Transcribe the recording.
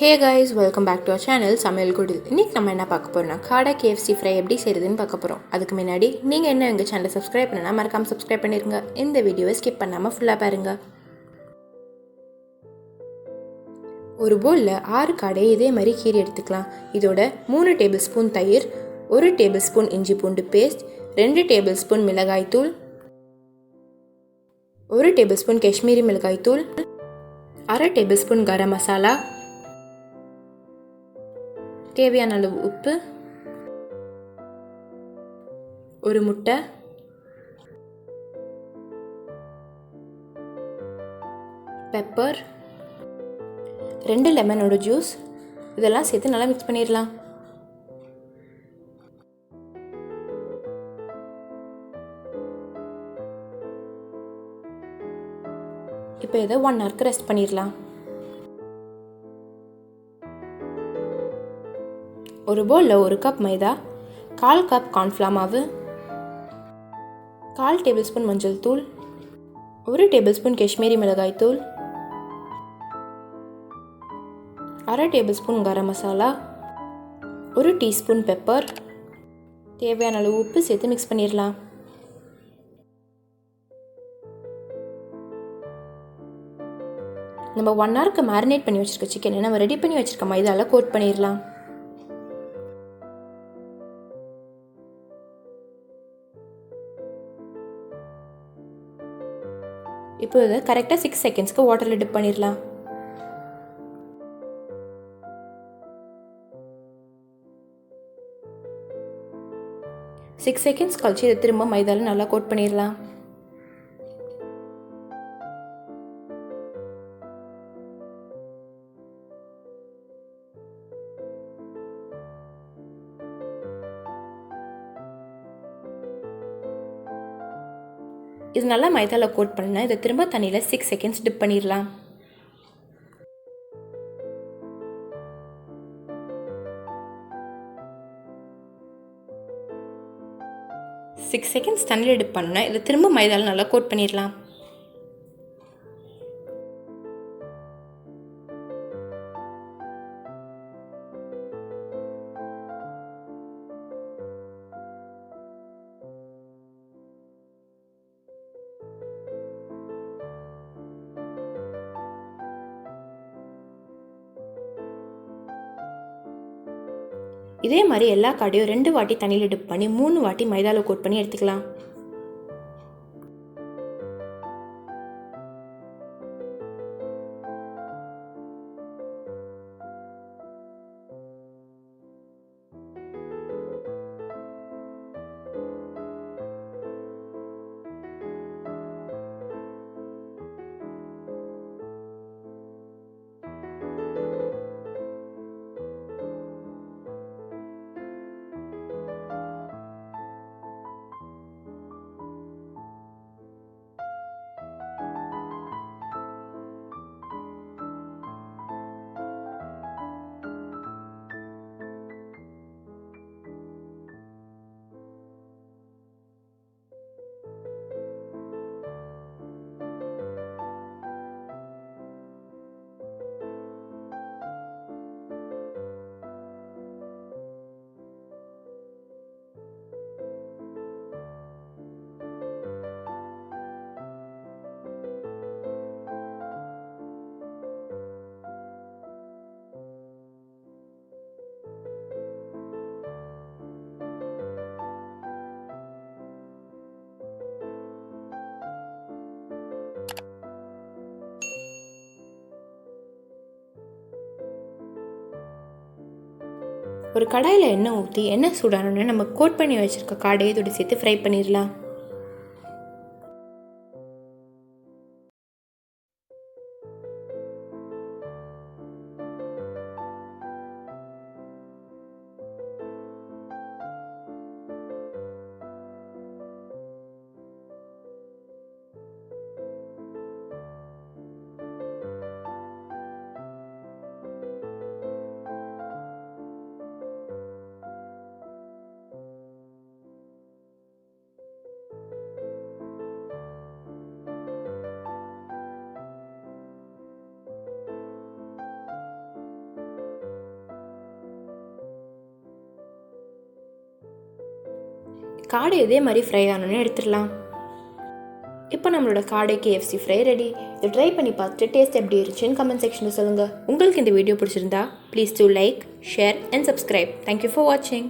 Hey guys, welcome back to our channel samayalkudil. இன்னைக்கு நம்ம என்ன பார்க்க போறோம்னா KAADAI KFC FRY எப்படி செய்யறதுன்னு பார்க்க போறோம். அதுக்கு முன்னாடி நீங்க என்ன எங்க சேனலை சப்ஸ்கிரைப் பண்ணனா மறக்காம சப்ஸ்கிரைப் பண்ணிருங்க. இந்த வீடியோவை ஸ்கிப் பண்ணாம ஃபுல்லா பாருங்க. ஒரு பவுல்ல 6 காடை இதே மாதிரி கீறி எடுத்துக்கலாம். இதோட 3 டேபிள்ஸ்பூன் தயிர், 1 டேபிள்ஸ்பூன் இஞ்சி பூண்டு பேஸ்ட், 2 டேபிள்ஸ்பூன் மிளகாய் தூள், 1 டேபிள்ஸ்பூன் காஷ்மீரி மிளகாய் தூள், 1/2 டேபிள்ஸ்பூன் கரம் மசாலா, தேவையான அளவு உப்பு, ஒரு முட்டை, பெப்பர், 2 லெமனோட ஜூஸ், இதெல்லாம் சேர்த்து நல்லா மிக்ஸ் பண்ணிடலாம். இப்போ இதை 1 ஹவருக்கு ரெஸ்ட் பண்ணிடலாம். ஒரு பவுலில் 1 கப் மைதா, 1/4 கப் கார்ன்ஃப்ளவர் மாவு, 1/4 டேபிள்ஸ்பூன் மஞ்சள் தூள், 1 டேபிள்ஸ்பூன் காஷ்மீரி மிளகாய் தூள், 1/2 tablespoon garam masala, 1 teaspoon pepper, தேவையான அளவு உப்பு சேர்த்து மிக்ஸ் பண்ணிடலாம். நம்ம 1 ஹவருக்கு மேரினேட் பண்ணி வச்சிருக்க சிக்கனை நம்ம ரெடி பண்ணி வச்சிருக்க மைதாவில் கோட் பண்ணிடலாம். இப்போ இதை கரெக்டாக 6 செகண்ட்ஸ்க்கு வாட்டரில் டிப் பண்ணிடலாம். சிக்ஸ் செகண்ட்ஸ் கழிச்சு இதை திரும்ப மைதாவில் நல்லா கோட் பண்ணிடலாம். இது நல்லா மைதாவில் கோட் பண்ணால் இதை திரும்ப தண்ணியில் 6 செகண்ட்ஸ் டிப் பண்ணிடலாம். சிக்ஸ் செகண்ட்ஸ் தண்ணியில் டிப் பண்ணால் இதை திரும்ப மைதாவில் நல்லா கோட் பண்ணிடலாம். இதே மாதிரி எல்லா காடையும் 2 வாட்டி தண்ணியில் டிப் பண்ணி 3 வாட்டி மைதாவில் கோட் பண்ணி எடுத்துக்கலாம். ஒரு கடாயில் எண்ணெய் ஊற்றி எண்ணெய் சூடானோன்னு நம்ம கோட் பண்ணி வச்சுருக்க காடையை இதோட சேர்த்து ஃப்ரை பண்ணிடலாம். காடை இதே மாதிரி ஃப்ரை ஆனோன்னு எடுத்துடலாம். இப்போ நம்மளோட காடை KFC ஃப்ரை ரெடி. இதை ட்ரை பண்ணி பார்த்துட்டு டேஸ்ட் எப்படி இருந்துச்சுன்னு கமெண்ட் செக்ஷனில் சொல்லுங்கள். உங்களுக்கு இந்த வீடியோ பிடிச்சிருந்தா please do like, share and subscribe. Thank you for வாட்சிங்.